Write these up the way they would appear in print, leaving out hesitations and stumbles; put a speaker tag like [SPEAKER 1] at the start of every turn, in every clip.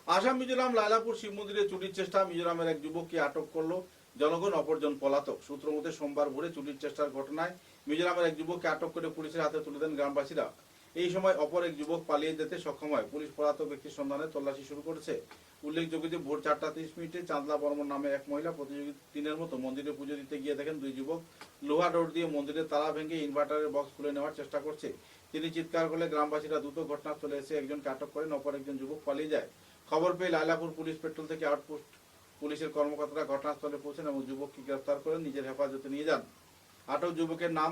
[SPEAKER 1] আসাম মিজোরাম লায়লাপুর শিব মন্দিরে চুরির চেষ্টা, মিজোরামের এক যুবককে আটক করলো জনগণ, অপরজন পলাতক। সূত্র মতে সোমবার ভোরে চুরির চেষ্টার ঘটনায় মিজোরামের এক যুবককে আটক করে পুলিশের হাতে তুলে দেন গ্রামবাসীরা। এই সময় অপর এক যুবক পালিয়ে যেতে সক্ষম হয়। পুলিশ পলাতক ব্যক্তির সন্ধানে তল্লাশি শুরু করেছে। উল্লেখযোগ্য যে ভোর 4:30 চাঁদলা বর্মন নামে এক মহিলা প্রতিযোগী দিনের মতো মন্দিরে পুজো দিতে গিয়ে দেখেন দুই যুবক লোহা ডোর দিয়ে মন্দিরের তালা ভেঙে ইনভার্টারের বক্স খুলে নেওয়ার চেষ্টা করছে। তিনি চিৎকার করলে গ্রামবাসীরা দ্রুত ঘটনাস্থলে এসে একজনকে আটক করেন, অপর একজন যুবক পালিয়ে যায়। খবর পেয়ে লায়লাপুর পুলিশ পেট্রোল থেকে আউটপোস্ট পুলিশের কর্মকর্তারা ঘটনাস্থলে পৌঁছেন এবং যুবককে গ্রেফতার করে নিজের হেফাজতে নিয়ে যান। আটক যুবকের নাম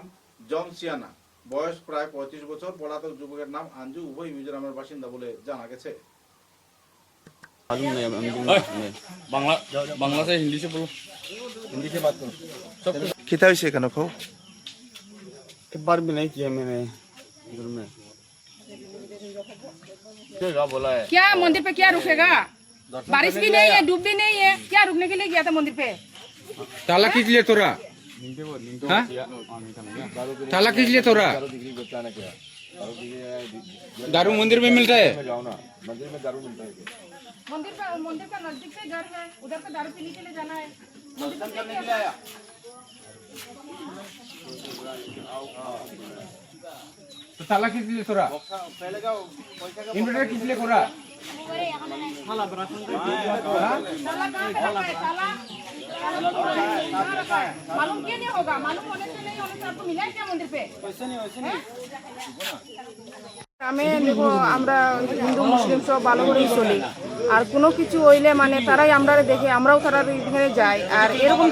[SPEAKER 1] জম সিয়ানা, বয়স প্রায় 35 বছর। পলাতক যুবকের নাম আঞ্জু, উভয় মিজোরামের বাসিন্দা বলে জানা গেছে।
[SPEAKER 2] बांग्ला से हिंदी से बोलो, हिंदी से बात करो। सब
[SPEAKER 3] कितना विषय का नको
[SPEAKER 2] एक बार भी नहीं किया मैंने इधर में। क्या बोला है?
[SPEAKER 4] क्या मंदिर पे क्या रुकेगा? बारिश भी नहीं है, डूब भी नहीं है, क्या रुकने के लिए गया था मंदिर पे?
[SPEAKER 5] ताला खींच लिए तोरा, हाँ? ताला खींच लिए तोरा। दारू मंदिर में मिलता है?
[SPEAKER 4] मंदिर का नजदीक से घर है, उधर पे दारू पीने के लिए जाना है।
[SPEAKER 5] तो ताला खींच लिए तोरा, इन्वर्टर खींच लिए तोरा।
[SPEAKER 4] ताला कहाँ पे रखा है? ताला मालूम क्यों नहीं होगा? मालूम होने से नहीं होने से आपको मिला है क्या मंदिर पे? वैसे नहीं।
[SPEAKER 6] আমি দেখো আমরা হিন্দু মুসলিম সব ভালো করেই চলি, আর কোনো কিছু হইলে মানে তারাই আমরা দেখে আমরাও তারা এখানে যাই। আর এরকম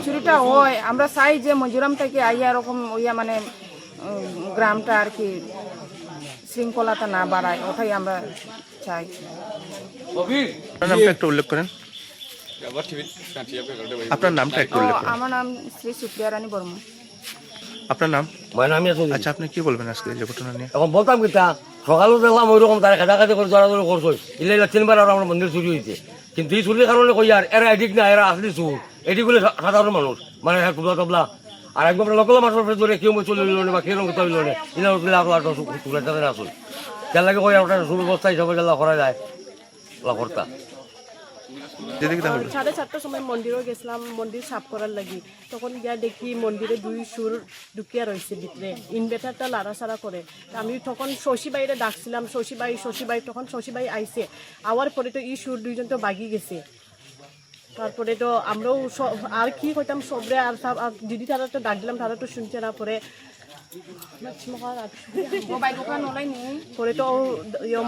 [SPEAKER 6] চুরিটা হয়, আমরা চাই যে মিজোরাম থেকে আইয়া এরকম হইয়া মানে গ্রামটা আর কি শৃঙ্খলাটা না বাড়ায়, ওটাই আমরা চাই।
[SPEAKER 3] আপনার নামটা একটু উল্লেখ করেন। আপনার নামটা একটু উল্লেখ করেন।
[SPEAKER 6] আমার নাম শ্রী সুপ্রিয়া রানী বর্মন।
[SPEAKER 3] আপনার নাম?
[SPEAKER 7] আমি
[SPEAKER 3] আচ্ছা, আপনি কি বলবেন আজকে এই ঘটনা নিয়ে?
[SPEAKER 7] এখন বলতাম কি তা সকালেও দেখলাম ওই রকম তারা কাছাকাছি করে জড়াজড়ি করছো, ইলে 3বার আর আমার মন্দির চুরি হয়েছে। কিন্তু এই চুরির কারণে কই আর এরা এদিক না, এরা আসলি চুর, এদিকগুলো সাধারণ মানুষ মানে টুবলা টবলা। আর একদম লোকাল মানুষের ধরে কেউ চলে গেল বা কেউ কোথাও গেল না, ইলে চুলের যাতে না আসল যার লাগে কই ওটা সুব্যবস্থা হিসাবে গেলা করা যায় কর্তা।
[SPEAKER 8] 4:30টার সময় মন্দিরও গেছিলাম মন্দির সাফ করার লাগি, তখন গিয়া দেখি মন্দিরে দুই সুর ঢুকিয়া রয়েছে ভিতরে, ইনভার্টারটা লাড়াচাড়া করে। আমি তখন শশী বাইরে ডাকছিলাম, শশী বাই, তখন শশী বাই আইসে। আওয়ার পরে তো এই সুর দুইজন তো বাগি গেছে। তারপরে তো আমরাও আর কি কইতাম সবরে, আর দিদি তারা তো ডাক দিলাম, তারা তো শুনছে না। পরে পরে তো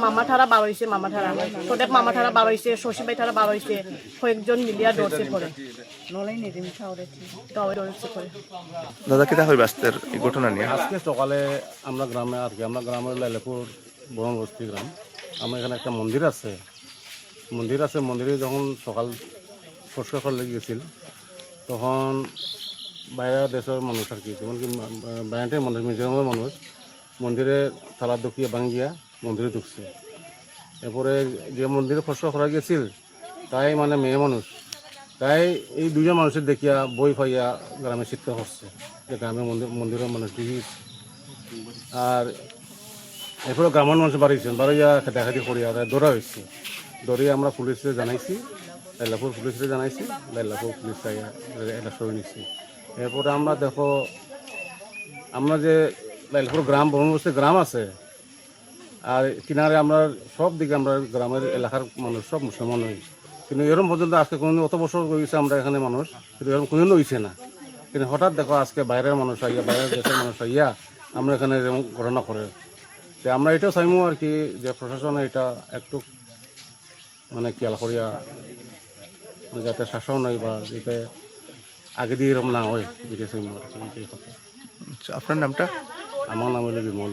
[SPEAKER 8] মামা ঠারা বার হয়েছে, সদেব মামা ঠারা বার হয়েছে, শশী বাই ঠারা বার হয়েছে, কয়েকজন মিলিয়া দৌড়ছে পরে
[SPEAKER 3] দাদা কিতা হইবে আজকের এই ঘটনা নিয়ে?
[SPEAKER 2] আজকে সকালে আমরা গ্রামে আর কি, আমরা গ্রামের লাইলাপুর বনবস্তি গ্রাম, আমার এখানে একটা মন্দির আছে। মন্দিরে যখন সকাল পরিষ্কার করে লেগেছিল, তখন বাইরের দেশের মানুষ আর কি, যেমন কি বাইরের মানুষ, মিজোরামের মানুষ মন্দিরে তালা ঢুকিয়ে ভাঙ্গিয়া মন্দিরে ঢুকছে। এরপরে যে মন্দিরে পরিষ্কার করা গেছিল তাই মানে মেয়ে মানুষ, তাই এই দুজন মানুষের দেখিয়া বই পাইয়া গ্রামে চিৎকার করছে যে গ্রামের মন্দিরের মানুষ ঢুকি। আর এরপরে গ্রামের মানুষ বাড়িয়া দেখাদি করিয়া দৌড়া হয়েছে। দৌড়িয়ে আমরা পুলিশে জানাইছি, লাইলাপুর পুলিশে জানাইছি, লাইলাপুর পুলিশ এটা সই নিচ্ছি। এরপরে আমরা দেখো, আমরা যে লাইলাপুর গ্রাম বনবস্তি গ্রাম আছে, আর কিনারে আমরা সব দিকে আমরা গ্রামের এলাকার মানুষ সব মুসলমান হই। কিন্তু এরকম পর্যন্ত আজকে কোনো অত বছর হয়েছে আমরা এখানে মানুষ, কিন্তু এরকম কোনো হয়েছে না। কিন্তু হঠাৎ দেখো আজকে বাইরের মানুষ আইয়া, বাইরের দেশের মানুষ আইয়া আমরা এখানে এরকম ঘটনা করে। তো আমরা এটাও চাইমু আর কি যে প্রশাসন এটা একটু মানে খেয়াল করিয়া যাতে শাসন হয় বা যাতে আগে দিয়ে এরকম না হয়, এটা চাইমু।
[SPEAKER 3] আচ্ছা, আপনার নামটা?
[SPEAKER 2] আমার নাম হলো বিমল।